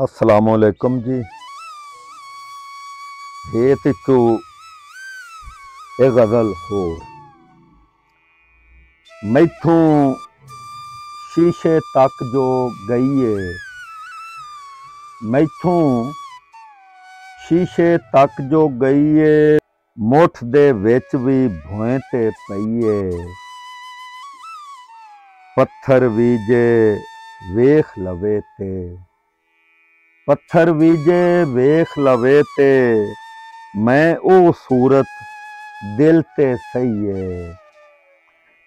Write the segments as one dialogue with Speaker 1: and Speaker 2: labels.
Speaker 1: अस्सलामुअलैकुम जी। हे तिचू ए गज़ल होर मैथों शीशे तक जो गई है, मैथों शीशे तक जो गई है, मुठ दे विच भी भोए ते पई है। पत्थर भी जे वेख लवे ते, पत्थर भी जे वेख लवे ते, मैं ओ सूरत दिल ते सही है।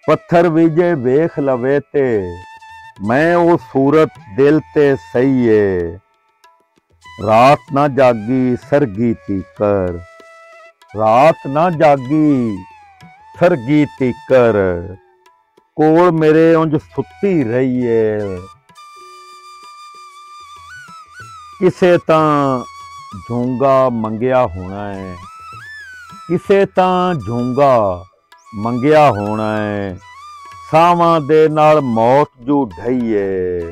Speaker 1: पत्थर भी जे वेख लवे ते, मैं ओ सूरत दिल ते सही है। रात ना जागी सरगी तीकर, रात ना जागी सरगी तीकर, कोल मेरे उंज सुती रही है। किसे तां झूंगा मंगिया होना है, किसे तां झूंगा मंगिया होना है, सावां दे नाल मौत जू ढई है।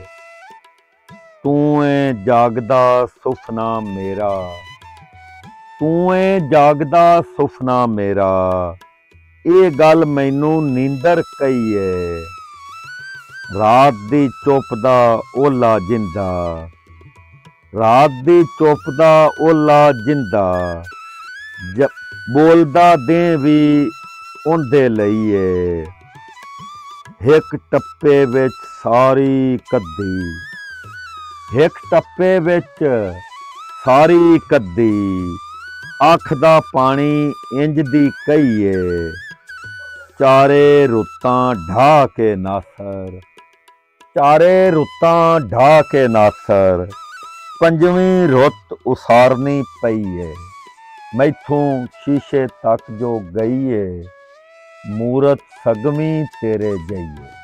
Speaker 1: तू है जागदा सुफना मेरा, तू है जागदा सुफना मेरा, ये गल मैनू नींदर कई है। रात दी चुप दा ओला जिंदा, रात दी चुप दा ओला जिंदा, बोलदा दे भी उंदे लई है। हिक टप्पे विच सारी कद्दी, हिक टप्पे विच सारी कद्दी, अख दा पानी इंज दी कई है। चारे रुत्तां ढा के नासर, चारे रुत्तां ढा के नासर, पंजवीं रुत उसारनी पई है। मैथों शीशे तक जो गई है, मूरत सगमी तेरे जई है।